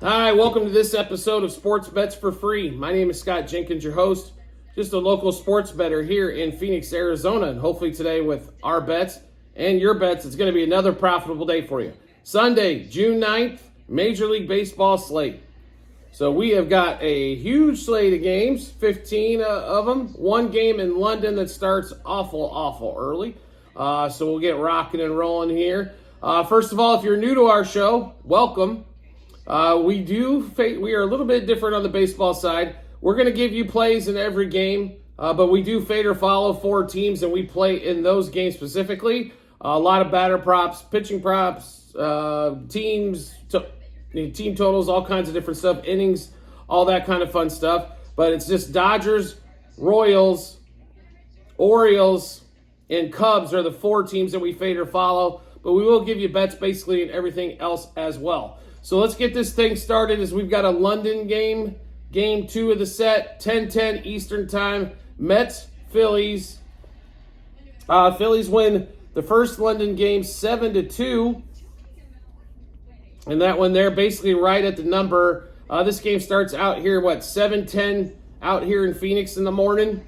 Hi, welcome to this episode of Sports Bets for Free. My name is Scott Jenkins, your host, just a local sports bettor here in Phoenix, Arizona. And hopefully today with our bets and your bets, it's going to be another profitable day for you. Sunday, June 9th, Major League Baseball slate. So we have got a huge slate of games, 15 of them. One game in London that starts awful early. So we'll get rocking and rolling here. First of all, if you're new to our show, welcome. We are a little bit different on the baseball side. We're going to give you plays in every game, but we do fade or follow four teams, and we play in those games specifically. A lot of batter props, pitching props, team totals, all kinds of different stuff, innings, all that kind of fun stuff. But it's just Dodgers, Royals, Orioles, and Cubs are the four teams that we fade or follow, but we will give you bets basically in everything else as well. So let's get this thing started as we've got a London game, game 2 of the set, 10:10 Eastern time, Mets, Phillies. Phillies win the first London game 7-2. And that one there basically right at the number. This game starts out here, 7:10 out here in Phoenix in the morning.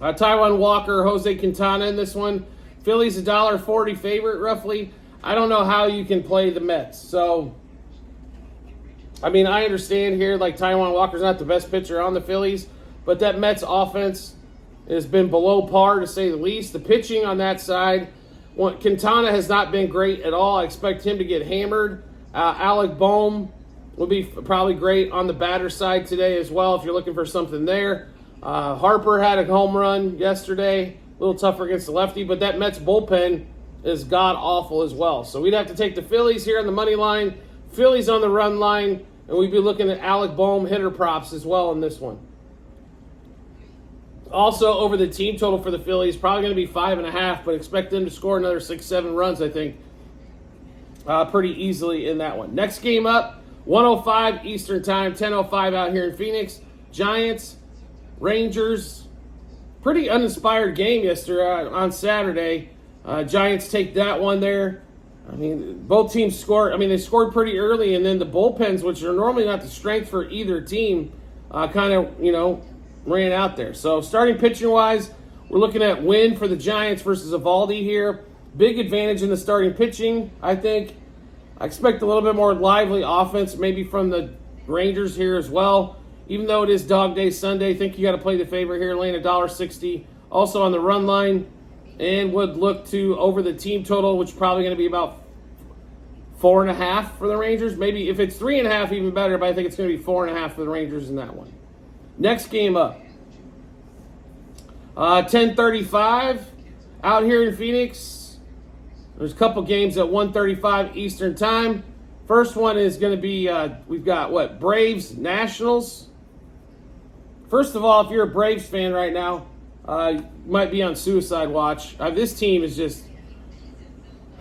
Taijuan Walker, Jose Quintana in this one. Phillies $1.40 favorite roughly. I don't know how you can play the Mets. So, I understand here, Taijuan Walker's not the best pitcher on the Phillies, but that Mets offense has been below par, to say the least. The pitching on that side, Quintana has not been great at all. I expect him to get hammered. Alec Bohm will be probably great on the batter side today as well, if you're looking for something there. Harper had a home run yesterday. A little tougher against the lefty, but that Mets bullpen is god-awful as well. So we'd have to take the Phillies here on the money line, Phillies on the run line, and we'd be looking at Alec Bohm hitter props as well in this one. Also, over the team total for the Phillies, probably going to be 5.5, but expect them to score another 6-7 runs, I think, pretty easily in that one. Next game up, 1:05 Eastern time, 10:05 out here in Phoenix. Giants, Rangers, pretty uninspired game yesterday on Saturday. Giants take that one there. Both teams scored. They scored pretty early, and then the bullpens, which are normally not the strength for either team, ran out there. So starting pitching-wise, we're looking at win for the Giants versus Eovaldi here. Big advantage in the starting pitching, I think. I expect a little bit more lively offense, maybe from the Rangers here as well. Even though it is Dog Day Sunday, I think you got to play the favorite here, laying $1.60. Also on the run line, and would look to over the team total, which is probably going to be about 4.5 for the Rangers. Maybe if it's 3.5, even better, but I think it's going to be 4.5 for the Rangers in that one. Next game up, 10:35 out here in Phoenix. There's a couple games at 1:35 Eastern time. First one is going to be, we've got Braves, Nationals. First of all, if you're a Braves fan right now, you might be on suicide watch. This team is just,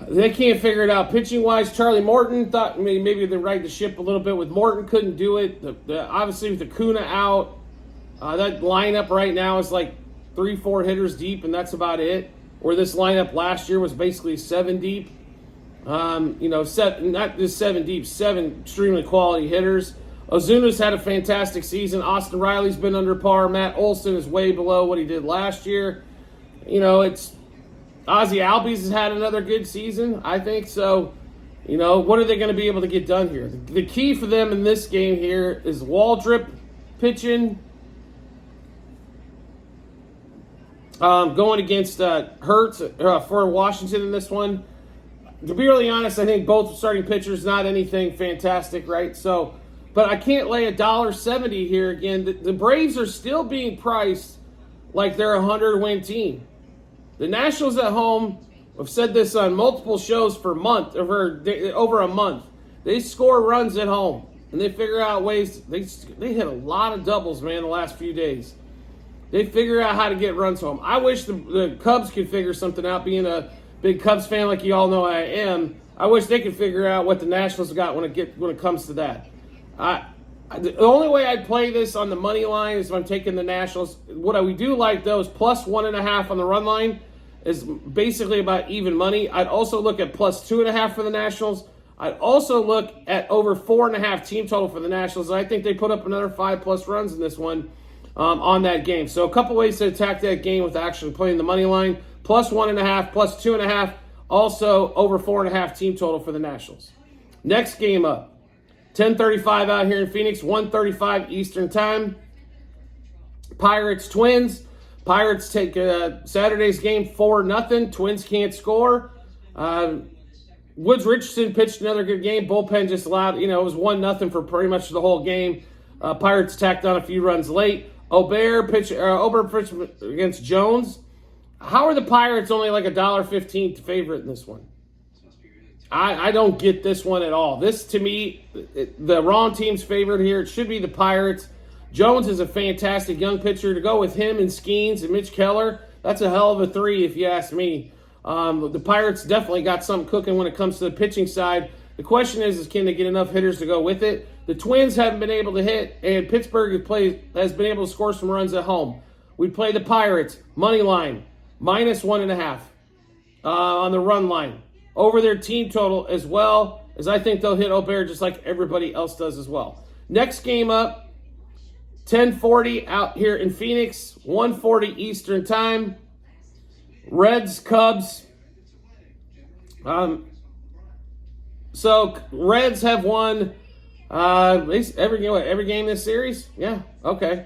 they can't figure it out. Pitching-wise, Charlie Morton thought maybe they'd right the ship a little bit with Morton. Couldn't do it. Obviously, with Acuna out, that lineup right now is 3-4 hitters deep, and that's about it. Where this lineup last year was basically 7 deep. Not just 7 deep, 7 extremely quality hitters. Ozuna's had a fantastic season. Austin Riley's been under par. Matt Olson is way below what he did last year. It's Ozzie Albies has had another good season, I think. So, what are they going to be able to get done here? The key for them in this game here is Waldrop pitching. Going against Hurts for Washington in this one. To be really honest, I think both starting pitchers, not anything fantastic, right? So, but I can't lay $1.70 here again. The Braves are still being priced like they're a 100-win team. The Nationals at home, I've said this on multiple shows for over a month. They score runs at home, and they figure out ways. They hit a lot of doubles, man, the last few days. They figure out how to get runs home. I wish the Cubs could figure something out, being a big Cubs fan like you all know I am. I wish they could figure out what the Nationals got when it comes to that. The only way I'd play this on the money line is if I'm taking the Nationals. What we do like, though, is plus 1.5 on the run line is basically about even money. I'd also look at plus 2.5 for the Nationals. I'd also look at over 4.5 team total for the Nationals. I think they put up another 5+ runs in this one on that game. So a couple ways to attack that game with actually playing the money line. +1.5, +2.5. Also over 4.5 team total for the Nationals. Next game up. 10:35 out here in Phoenix, 1:35 Eastern Time. Pirates Twins. Pirates take Saturday's game 4-0. Twins can't score. Woods Richardson pitched another good game. Bullpen just allowed, it was 1-0 for pretty much the whole game. Pirates tacked on a few runs late. Ober pitched against Jones. How are the Pirates only like $1.15 favorite in this one? I don't get this one at all. This, to me, the wrong team's favorite here. It should be the Pirates. Jones is a fantastic young pitcher. To go with him and Skeens and Mitch Keller, that's a hell of a three if you ask me. The Pirates definitely got something cooking when it comes to the pitching side. The question is can they get enough hitters to go with it? The Twins haven't been able to hit, and Pittsburgh has been able to score some runs at home. We play the Pirates, money line, -1.5 on the run line. Over their team total as well, as I think they'll hit Ober just like everybody else does as well. Next game up, 10:40 out here in Phoenix, 1:40 Eastern Time. Reds, Cubs. So Reds have won at least every game this series. Yeah, okay.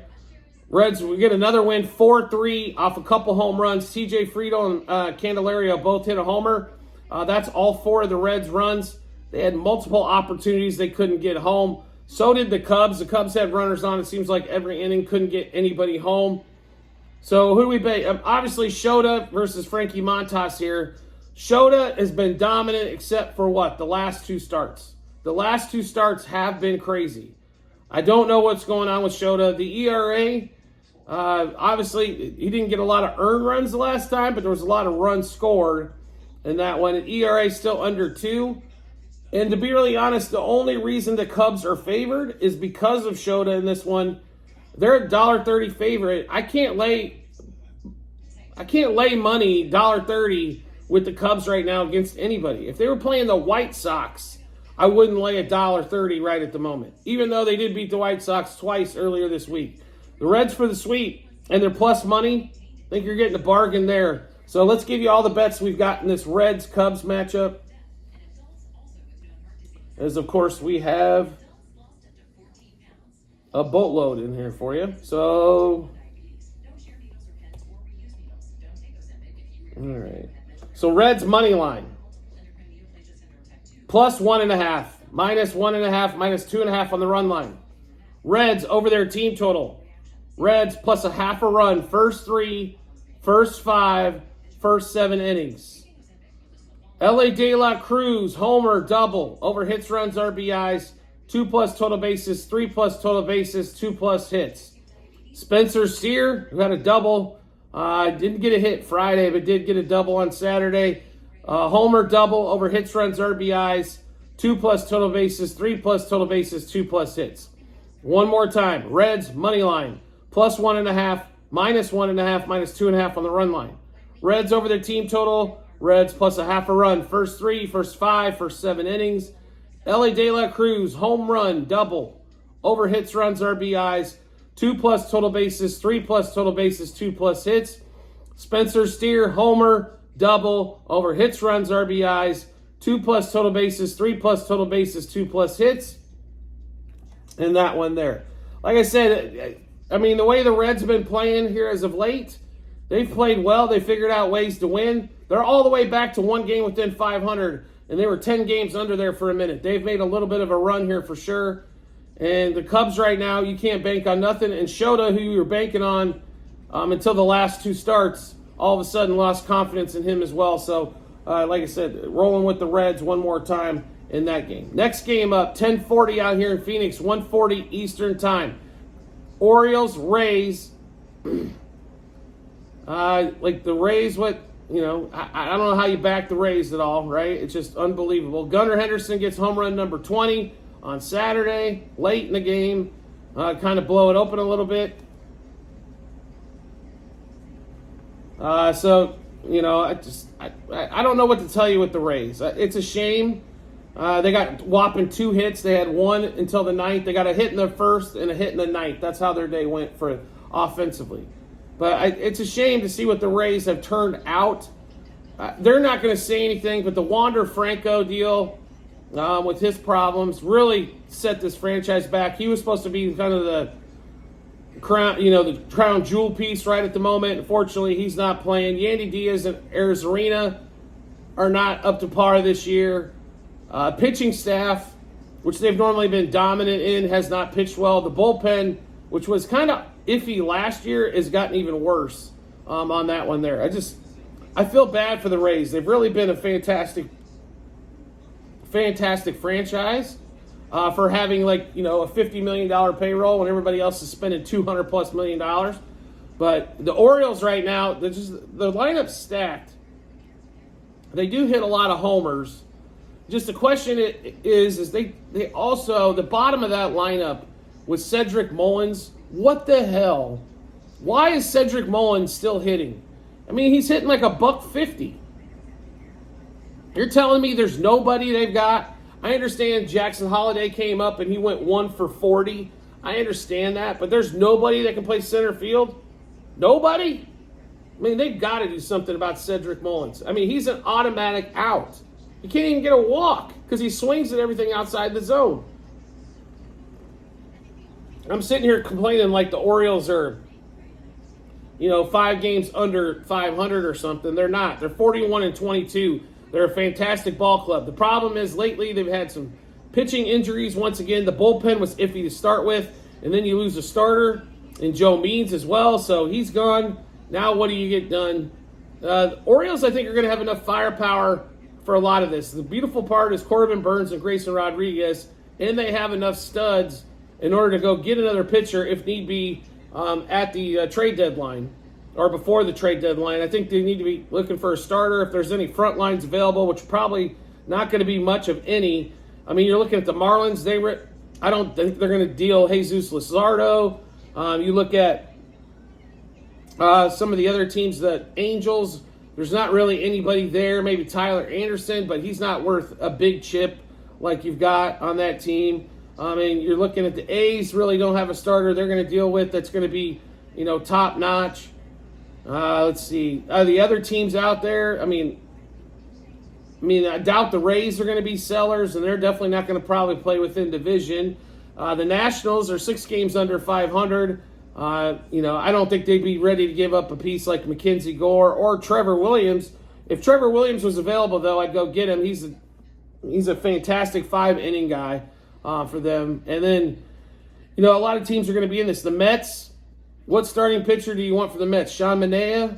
Reds, we get another win, 4-3 off a couple home runs. TJ Friedel and Candelario both hit a homer. That's all 4 of the Reds' runs. They had multiple opportunities they couldn't get home. So did the Cubs. The Cubs had runners on. It seems like every inning couldn't get anybody home. So who do we bet? Obviously, Shota versus Frankie Montas here. Shota has been dominant except for what? The last 2 starts. The last 2 starts have been crazy. I don't know what's going on with Shota. The ERA, obviously, he didn't get a lot of earned runs the last time, but there was a lot of runs scored in that one. And ERA still under 2. And to be really honest, the only reason the Cubs are favored is because of Shota in this one. They're a $1.30 favorite. I can't lay money $1.30 with the Cubs right now against anybody. If they were playing the White Sox, I wouldn't lay $1.30 right at the moment, even though they did beat the White Sox twice earlier this week. The Reds for the sweep and their plus money, I think you're getting a bargain there. So let's give you all the bets we've got in this Reds-Cubs matchup. As, of course, we have a boatload in here for you. So, all right. So Reds money line. +1.5, -1.5, -2.5 on the run line. Reds over their team total. Reds plus a half a run, first 3, first 5, first 7 innings. LA De La Cruz, homer, double, over hits, runs, RBIs, 2+ total bases, 3+ total bases, 2+ hits. Spencer Steer, who had a double, didn't get a hit Friday, but did get a double on Saturday. Homer, double, over hits, runs, RBIs, 2+ total bases, 3+ total bases, 2+ hits. One more time, Reds, money line, +1.5, -1.5, -2.5 on the run line. Reds over their team total, Reds plus a half a run, first 3, first 5, first 7 innings. LA De La Cruz, home run, double, over hits, runs, RBIs, 2+ total bases, 3+ total bases, 2+ hits. Spencer Steer, homer, double, over hits, runs, RBIs, 2+ total bases, 3+ total bases, 2+ hits. And that one there. Like I said, I mean, the way the Reds have been playing here as of late, they've played well. They figured out ways to win. They're all the way back to 1 game within 500, and they were 10 games under there for a minute. They've made a little bit of a run here for sure. And the Cubs right now, you can't bank on nothing. And Shota, who you were banking on until the last 2 starts, all of a sudden lost confidence in him as well. So, like I said, rolling with the Reds one more time in that game. Next game up, 10:40 out here in Phoenix, 1:40 Eastern Time. Orioles, Rays. Like the Rays, I don't know how you back the Rays at all, right? It's just unbelievable. Gunnar Henderson gets home run number 20 on Saturday, late in the game. Kind of blow it open a little bit. I don't know what to tell you with the Rays. It's a shame. They got whopping 2 hits. They had 1 until the 9th. They got a hit in the 1st and a hit in the 9th. That's how their day went for offensively. But it's a shame to see what the Rays have turned out. They're not going to say anything, but the Wander Franco deal with his problems really set this franchise back. He was supposed to be kind of the crown, the crown jewel piece right at the moment. Unfortunately, he's not playing. Yandy Diaz and Arizarena are not up to par this year. Pitching staff, which they've normally been dominant in, has not pitched well. The bullpen, which was kind of iffy last year, has gotten even worse on that one there. I feel bad for the Rays. They've really been a fantastic franchise for having a $50 million payroll when everybody else is spending $200+ million. But the Orioles right now, the lineup's stacked. They do hit a lot of homers. Just the question is they also, the bottom of that lineup with Cedric Mullins, what the hell? Why is Cedric Mullins still hitting? I mean, he's hitting like $150. You're telling me there's nobody they've got? I understand Jackson Holliday came up and he went 1 for 40. I understand that, but there's nobody that can play center field? Nobody? I mean, they've got to do something about Cedric Mullins. I mean, he's an automatic out. He can't even get a walk because he swings at everything outside the zone. I'm sitting here complaining like the Orioles are, 5 games under 500 or something. They're not. They're 41-22. They're a fantastic ball club. The problem is lately they've had some pitching injuries. Once again, the bullpen was iffy to start with, and then you lose a starter in Joe Means as well, so he's gone. Now what do you get done? The Orioles, I think, are going to have enough firepower for a lot of this. The beautiful part is Corbin Burns and Grayson Rodriguez, and they have enough studs in order to go get another pitcher if need be at the trade deadline or before the trade deadline. I think they need to be looking for a starter if there's any front lines available, which probably not going to be much of any. I mean, you're looking at the Marlins. I don't think they're going to deal Jesus Luzardo. You look at some of the other teams, the Angels, there's not really anybody there. Maybe Tyler Anderson, but he's not worth a big chip like you've got on that team. I mean, you're looking at the A's, really don't have a starter they're going to deal with that's going to be, top notch. Let's see. The other teams out there, I mean, I doubt the Rays are going to be sellers, and they're definitely not going to probably play within division. The Nationals are 6 games under 500. I don't think they'd be ready to give up a piece like Mackenzie Gore or Trevor Williams. If Trevor Williams was available, though, I'd go get him. He's a fantastic 5-inning guy for them. And then, a lot of teams are going to be in this. The Mets, what starting pitcher do you want for the Mets? Sean Manaea?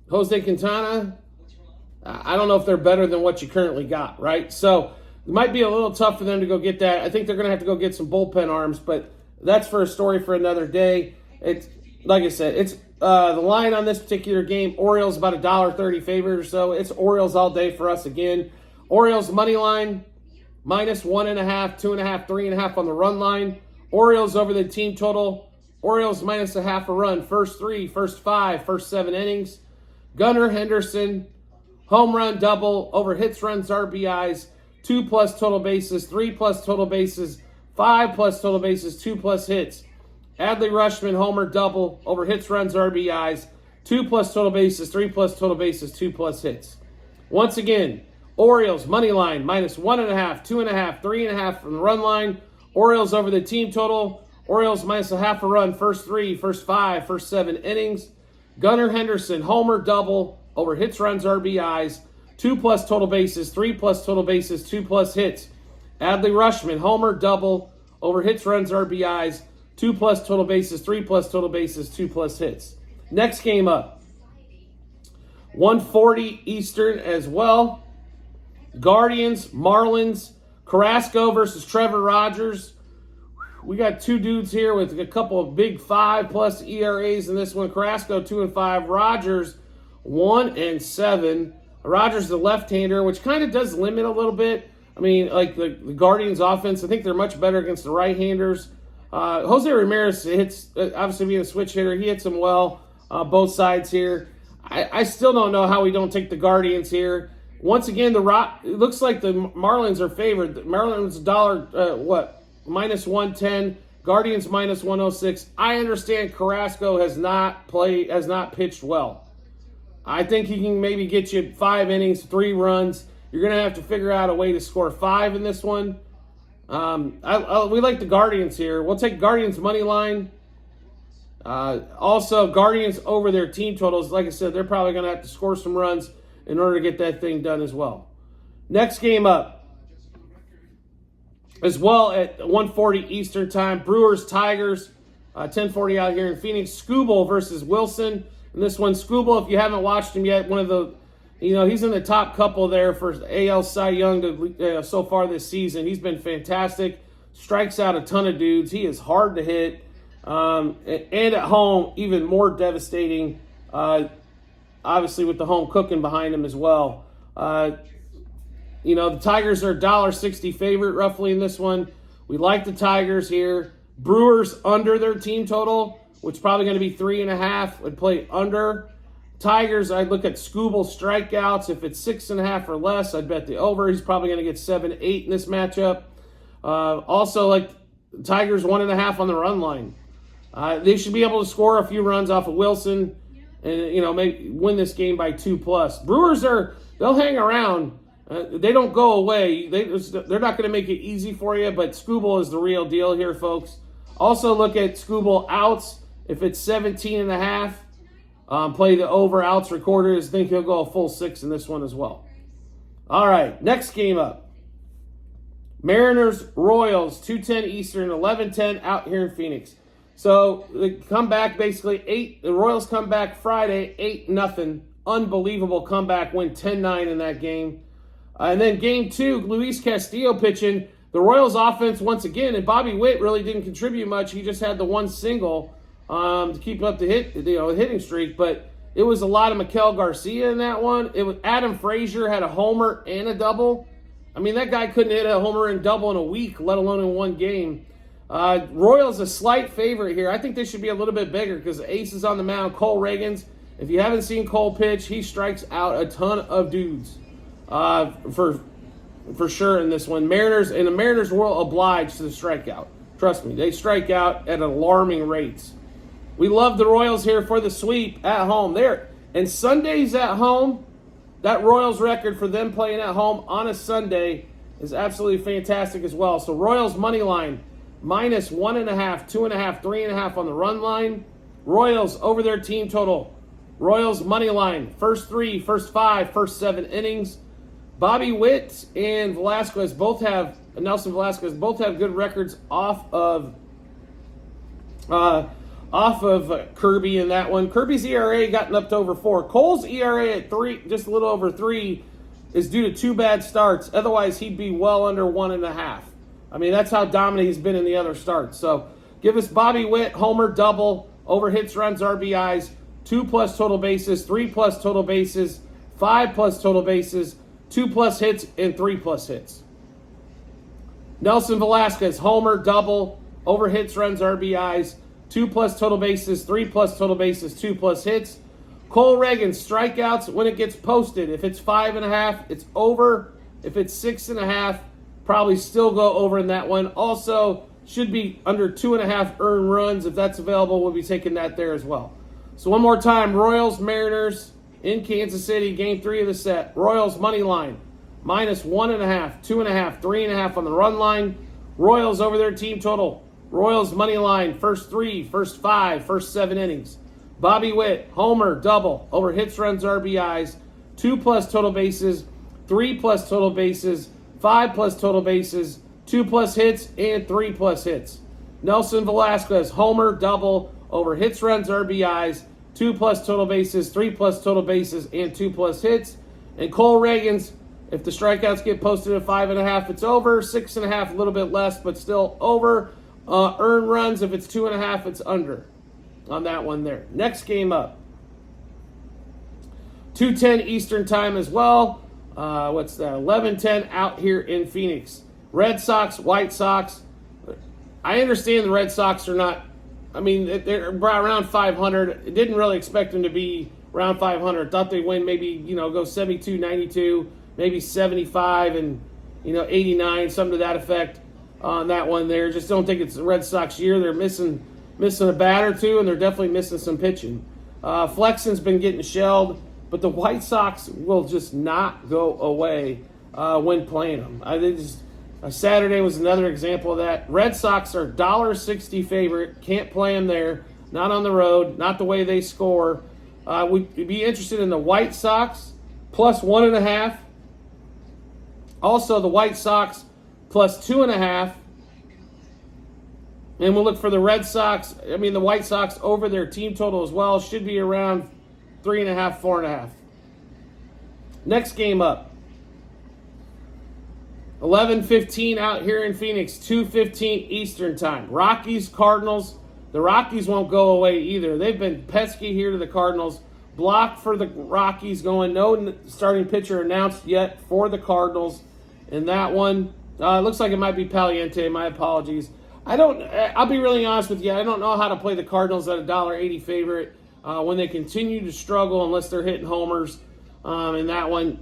Jose Quintana? I don't know if they're better than what you currently got, right? So it might be a little tough for them to go get that. I think they're going to have to go get some bullpen arms, but that's for a story for another day. It's like I said, it's the line on this particular game. Orioles about $1.30 favorite or so. It's Orioles all day for us again. Orioles money line -1.5, 2.5, 3.5 on the run line. Orioles over the team total. Orioles -0.5 a run. First 3, first 5, first 7 innings. Gunnar Henderson, home run, double over hits, runs, RBIs. 2+ total bases, 3+ total bases. 5+ total bases, 2+ hits. Adley Rutschman, homer, double, over hits, runs, RBIs. 2+ total bases, 3+ total bases, 2+ hits. Once again, Orioles, money line, -1.5, 2.5, 3.5 from the run line. Orioles over the team total. Orioles -0.5 a run, first 3, first 5, first 7 innings. Gunnar Henderson, homer, double, over hits, runs, RBIs. 2+ total bases, 3+ total bases, 2+ hits. Adley Rutschman, homer, double, over hits, runs, RBIs, 2+ total bases, 3+ total bases, 2+ hits. Next game up, 1:40 Eastern as well. Guardians, Marlins, Carrasco versus Trevor Rogers. We got 2 dudes here with a couple of big 5+ ERAs in this one. Carrasco 2-5, Rogers 1-7. Rogers the left-hander, which kind of does limit a little bit. I mean, like the Guardians offense, I think they're much better against the right-handers. Jose Ramirez hits, obviously being a switch hitter, he hits them well, both sides here. I still don't know how we don't take the Guardians here. Once again, it looks like the Marlins are favored. The Marlins minus 110. Guardians minus 106. I understand Carrasco has not pitched well. I think he can maybe get you 5 innings, 3 runs. You're going to have to figure out a way to score 5 in this one. We like the Guardians here. We'll take Guardians money line. Also, Guardians over their team totals. Like I said, they're probably going to have to score some runs in order to get that thing done as well. Next game up. As well at 1:40 Eastern Time, Brewers, Tigers, 10:40 out here in Phoenix. Skubal versus Wilson. And this one, Skubal, if you haven't watched him yet, he's in the top couple there for AL Cy Young so far this season. He's been fantastic. Strikes out a ton of dudes. He is hard to hit. And at home, even more devastating. Obviously, with the home cooking behind him as well. The Tigers are $1.60 favorite roughly in this one. We like the Tigers here. Brewers under their team total, which is probably going to be 3.5. Would play under. Tigers, I'd look at Skubal strikeouts. If it's 6.5 or less, I'd bet the over. He's probably going to get 7, 8 in this matchup. Also, like Tigers 1.5 on the run line. They should be able to score a few runs off of Wilson, and maybe win this game by 2+. Brewers they'll hang around. They don't go away. They're not going to make it easy for you, but Skubal is the real deal here, folks. Also look at Skubal outs. If it's 17.5, play the over outs recorders. Think he'll go a full 6 in this one as well. All right, next game up. Mariners, Royals, 2:10 Eastern, 11:10 out here in Phoenix. So they come back basically the Royals come back Friday, 8-0. Unbelievable comeback win, 10-9 in that game. And then game 2, Luis Castillo pitching. The Royals offense once again, and Bobby Witt really didn't contribute much. He just had the one single to keep up the hitting streak. But it was a lot of Maikel Garcia in that one. It was Adam Frazier had a homer and a double. I mean, that guy couldn't hit a homer and double in a week, let alone in one game. Royals a slight favorite here. I think they should be a little bit bigger because the ace is on the mound. Cole Reagans. If you haven't seen Cole pitch, he strikes out a ton of dudes. For sure in this one. The Mariners will oblige to the strikeout. Trust me, they strike out at alarming rates. We love the Royals here for the sweep at home. And Sundays at home, that Royals record for them playing at home on a Sunday is absolutely fantastic as well. So Royals money line, minus 1.5, 2.5, 3.5 on the run line. Royals over their team total. Royals money line, first 3, first 5, first 7 innings. Bobby Witt and Nelson Velasquez both have good records off of Kirby in that one. Kirby's ERA gotten up to over 4. Cole's ERA at 3, just a little over 3, is due to 2 bad starts. Otherwise, he'd be well under 1.5. I mean, that's how dominant he's been in the other starts. So give us Bobby Witt, homer, double, over hits, runs, RBIs, 2+ total bases, 3+ total bases, 5+ total bases, 2+ hits, and 3+ hits. Nelson Velasquez, homer, double, over hits, runs, RBIs, 2+ total bases, 3+ total bases, 2+ hits. Cole Reagans, strikeouts when it gets posted. If it's 5.5, it's over. If it's 6.5, probably still go over in that one. Also, should be under 2.5 earned runs. If that's available, we'll be taking that there as well. So one more time, Royals, Mariners in Kansas City, game 3 of the set. Royals money line, minus 1.5, 2.5, 3.5 on the run line. Royals over their team total. Royals money line, first 3, first 5, first 7 innings. Bobby Witt, homer, double, over hits, runs, RBIs, 2+ total bases, 3+ total bases, 5+ total bases, 2+ hits, and 3+ hits. Nelson Velasquez, homer, double, over hits, runs, RBIs, 2+ total bases, 3+ total bases, and 2+ hits. And Cole Reagans, if the strikeouts get posted at 5.5, it's over. 6.5, a little bit less, but still over. Earned runs, if it's 2.5, it's under on that one there. Next game up. 2:10 Eastern time as well. What's that? 11:10 out here in Phoenix. Red Sox, White Sox. I understand the Red Sox are not, I mean, they're around 500. Didn't really expect them to be around 500. Thought they'd win maybe, go 72, 92. maybe 75 and 89, something to that effect on that one there. Just don't think it's the Red Sox year. They're missing a bat or two, and they're definitely missing some pitching. Flexen's been getting shelled, but the White Sox will just not go away when playing them. Saturday was another example of that. Red Sox are $1.60 favorite. Can't play them there. Not on the road. Not the way they score. We'd be interested in the White Sox plus 1.5. Also, the White Sox plus 2.5. And we'll look for the Red Sox. The White Sox over their team total as well. Should be around 3.5, 4.5. Next game up. 11:15 out here in Phoenix, 2:15 Eastern time. Rockies, Cardinals. The Rockies won't go away either. They've been pesky here to the Cardinals. Block for the Rockies going. No starting pitcher announced yet for the Cardinals. In that one, it looks like it might be Paliente. My apologies. I'll be really honest with you. I don't know how to play the Cardinals at a $1.80 favorite when they continue to struggle unless they're hitting homers. In that one,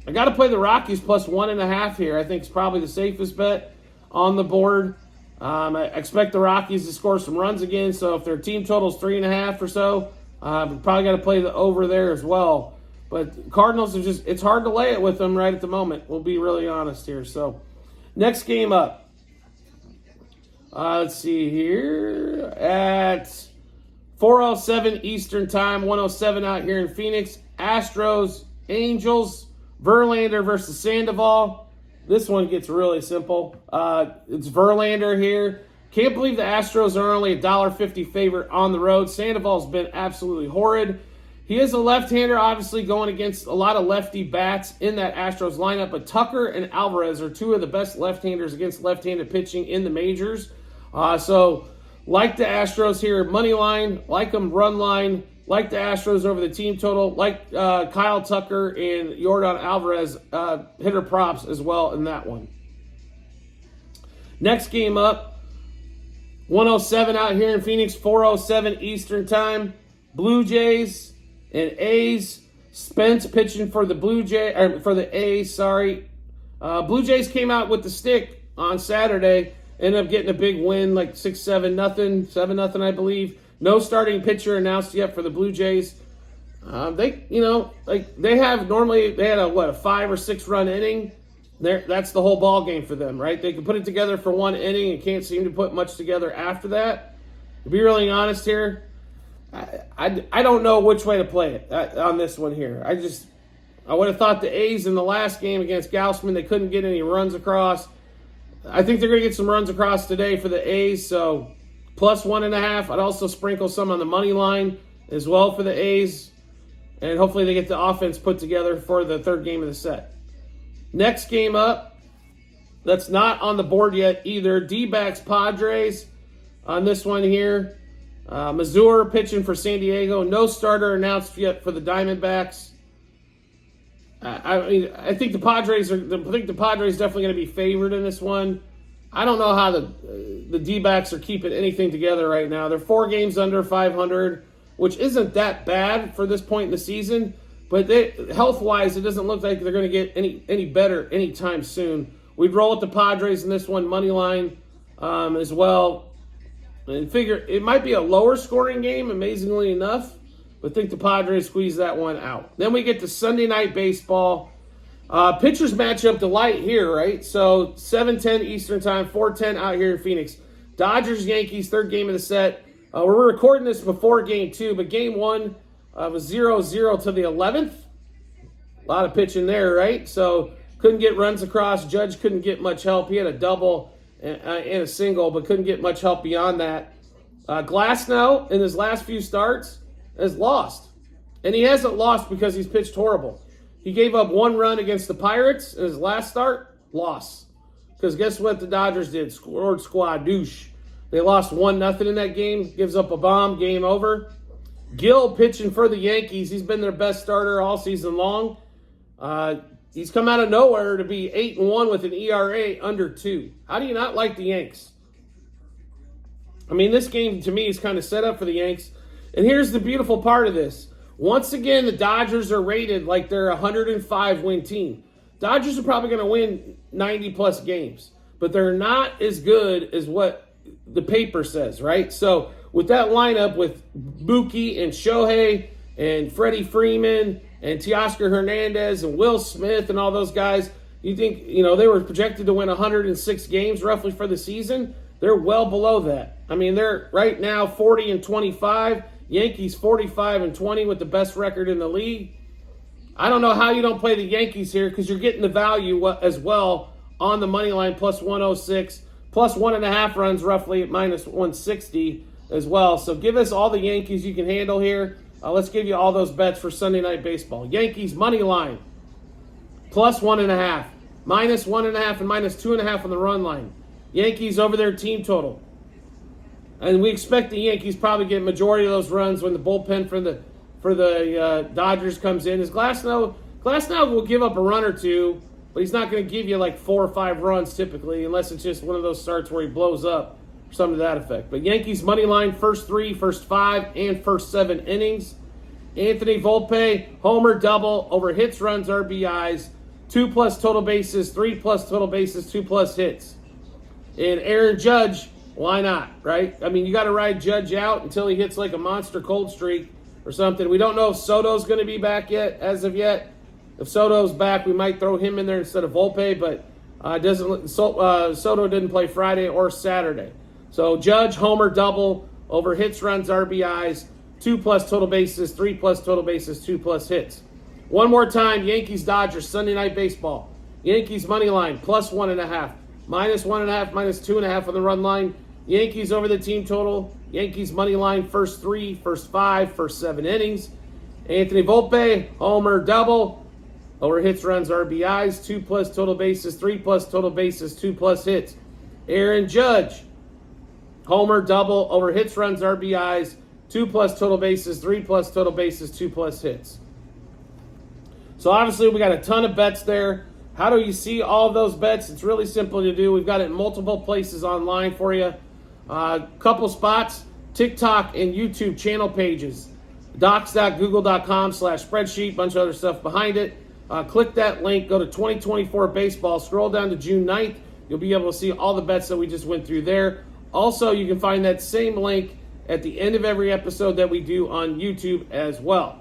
I got to play the Rockies plus 1.5 here. I think it's probably the safest bet on the board. I expect the Rockies to score some runs again, so if their team total is 3.5 or so, probably got to play the over there as well. But Cardinals are it's hard to lay it with them right at the moment. We'll be really honest here. So, next game up. Let's see here. At 4:07 Eastern time, 1:07 out here in Phoenix. Astros, Angels, Verlander versus Sandoval. This one gets really simple. It's Verlander here. Can't believe the Astros are only a $1.50 favorite on the road. Sandoval's been absolutely horrid. He is a left-hander, obviously going against a lot of lefty bats in that Astros lineup, but Tucker and Alvarez are two of the best left-handers against left-handed pitching in the majors. So, like the Astros here, money line, like them run line, like the Astros over the team total, like Kyle Tucker and Yordan Alvarez hitter props as well in that one. Next game up, 1:07 out here in Phoenix, 4:07 Eastern time. Blue Jays and A's. Spence pitching for the A's. Blue Jays came out with the stick on Saturday. Ended up getting a big win, like 6-7-0, 7-0, I believe. No starting pitcher announced yet for the Blue Jays. They had a 5 or 6 run inning. That's the whole ball game for them, right? They can put it together for one inning and can't seem to put much together after that. To be really honest here, I don't know which way to play it on this one here. I would have thought the A's in the last game against Gaussman, they couldn't get any runs across. I think they're going to get some runs across today for the A's, so plus 1.5. I'd also sprinkle some on the money line as well for the A's, and hopefully they get the offense put together for the third game of the set. Next game up, that's not on the board yet either. D-backs Padres on this one here. Mazur pitching for San Diego. No starter announced yet for the Diamondbacks. I think the Padres definitely going to be favored in this one. I don't know how the D-backs are keeping anything together right now. They're 4 games under 500, which isn't that bad for this point in the season. But health-wise, it doesn't look like they're going to get any better anytime soon. We'd roll with the Padres in this one, money line as well. And figure it might be a lower scoring game, amazingly enough. But think the Padres squeeze that one out. Then we get to Sunday Night Baseball. Pitchers matchup delight here, right? So 7:10 Eastern time, 4:10 out here in Phoenix. Dodgers, Yankees, third game of the set. We're recording this before Game 2, but Game 1 was 0-0 to the 11th. A lot of pitching there, right? So couldn't get runs across. Judge couldn't get much help. He had a double and a single, but couldn't get much help beyond that. Glasnow, in his last few starts, has lost. And he hasn't lost because he's pitched horrible. He gave up 1 run against the Pirates in his last start, loss. Because guess what the Dodgers did? Scored squad douche. They lost 1-0 in that game, gives up a bomb, game over. Gill pitching for the Yankees. He's been their best starter all season long. He's come out of nowhere to be 8-1 with an ERA under 2. How do you not like the Yanks? This game to me is kind of set up for the Yanks. And here's the beautiful part of this. Once again, the Dodgers are rated like they're a 105 win team. Dodgers are probably going to win 90-plus games, but they're not as good as what the paper says, right? So with that lineup with Mookie and Shohei and Freddie Freeman and Teoscar Hernandez and Will Smith and all those guys, you think, they were projected to win 106 games roughly for the season. They're well below that. I mean, they're right now 40-25. Yankees 45-20 with the best record in the league. I don't know how you don't play the Yankees here because you're getting the value as well on the money line plus 106, plus 1.5 runs roughly at minus 160 as well. So give us all the Yankees you can handle here. Let's give you all those bets for Sunday Night Baseball. Yankees money line plus 1.5, minus 1.5, and minus 2.5 on the run line. Yankees over their team total. And we expect the Yankees probably get majority of those runs when the bullpen for the Dodgers comes in. Is Glasnow will give up a run or two, but he's not going to give you like 4 or 5 runs typically, unless it's just one of those starts where he blows up or something to that effect. But Yankees money line, first 3, first 5, and first 7 innings. Anthony Volpe, homer double over hits, runs, RBIs, 2+ total bases, 3+ total bases, 2+ hits. And Aaron Judge, why not, right? I mean, you got to ride Judge out until he hits like a monster cold streak or something. We don't know if Soto's going to be back yet, as of yet. If Soto's back, we might throw him in there instead of Volpe, but Soto didn't play Friday or Saturday. So Judge, homer double over hits, runs, RBIs, 2+ total bases, 3+ total bases, 2+ hits. One more time, Yankees Dodgers Sunday Night Baseball. Yankees money line plus 1.5, minus 1.5, minus 2.5 on the run line. Yankees over the team total. Yankees money line, first 3, first 5, first 7 innings. Anthony Volpe, homer double over hits, runs, RBIs, 2+ total bases, 3+ total bases, 2+ hits. Aaron Judge, homer double over hits, runs, RBIs, 2+ total bases, 3+ total bases, 2+ hits. So obviously we got a ton of bets there. How do you see all of those bets? It's really simple to do. We've got it in multiple places online for you. Couple spots, TikTok and YouTube channel pages. docs.google.com/spreadsheet, bunch of other stuff behind it. Click that link, go to 2024 baseball, scroll down to June 9th. You'll be able to see all the bets that we just went through there. Also, you can find that same link at the end of every episode that we do on YouTube as well.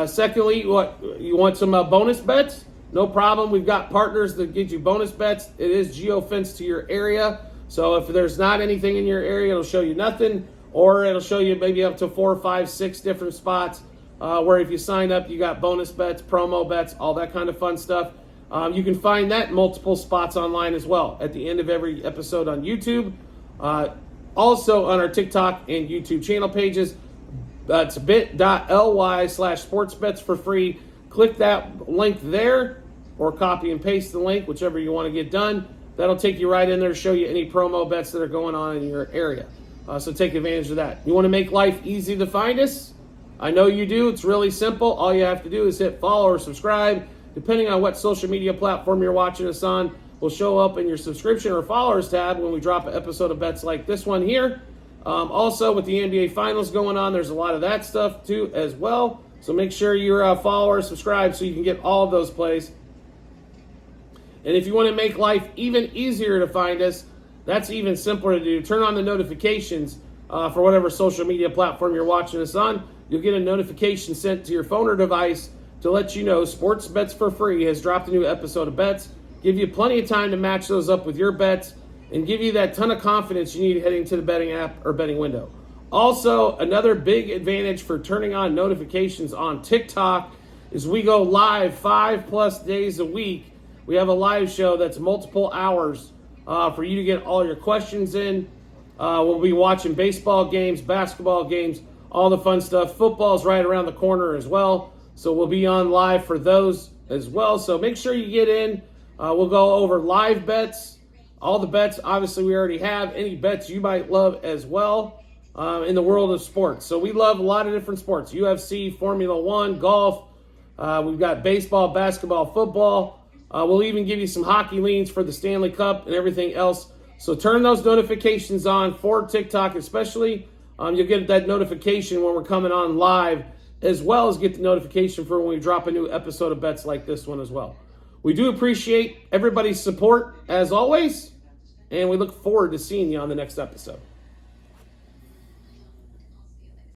Secondly, you want some bonus bets? No problem. We've got partners that get you bonus bets. It is geofenced to your area. So if there's not anything in your area, it'll show you nothing, or it'll show you maybe up to 4, 5, 6 different spots where if you sign up, you got bonus bets, promo bets, all that kind of fun stuff. You can find that in multiple spots online as well at the end of every episode on YouTube. Also on our TikTok and YouTube channel pages. That's bit.ly/sportsbets for free. Click that link there or copy and paste the link, whichever you want to get done. That'll take you right in there to show you any promo bets that are going on in your area. So take advantage of that. You want to make life easy to find us? I know you do. It's really simple. All you have to do is hit follow or subscribe. Depending on what social media platform you're watching us on, will show up in your subscription or followers tab when we drop an episode of bets like this one here. Also, with the NBA Finals going on, there's a lot of that stuff too as well. So make sure you're a follower, subscribe, so you can get all of those plays. And if you want to make life even easier to find us, that's even simpler to do. Turn on the notifications for whatever social media platform you're watching us on. You'll get a notification sent to your phone or device to let you know Sports Bets for Free has dropped a new episode of bets. Give you plenty of time to match those up with your bets and give you that ton of confidence you need heading to the betting app or betting window. Also, another big advantage for turning on notifications on TikTok is we go live 5+ days a week. We have a live show that's multiple hours for you to get all your questions in. We'll be watching baseball games, basketball games, all the fun stuff. Football's right around the corner as well, so we'll be on live for those as well. So make sure you get in. We'll go over live bets, all the bets, obviously, we already have. Any bets you might love as well in the world of sports. So we love a lot of different sports. UFC, Formula One, golf. We've got baseball, basketball, football. We'll even give you some hockey leans for the Stanley Cup and everything else. So turn those notifications on for TikTok especially. You'll get that notification when we're coming on live, as well as get the notification for when we drop a new episode of bets like this one as well. We do appreciate everybody's support, as always, and we look forward to seeing you on the next episode.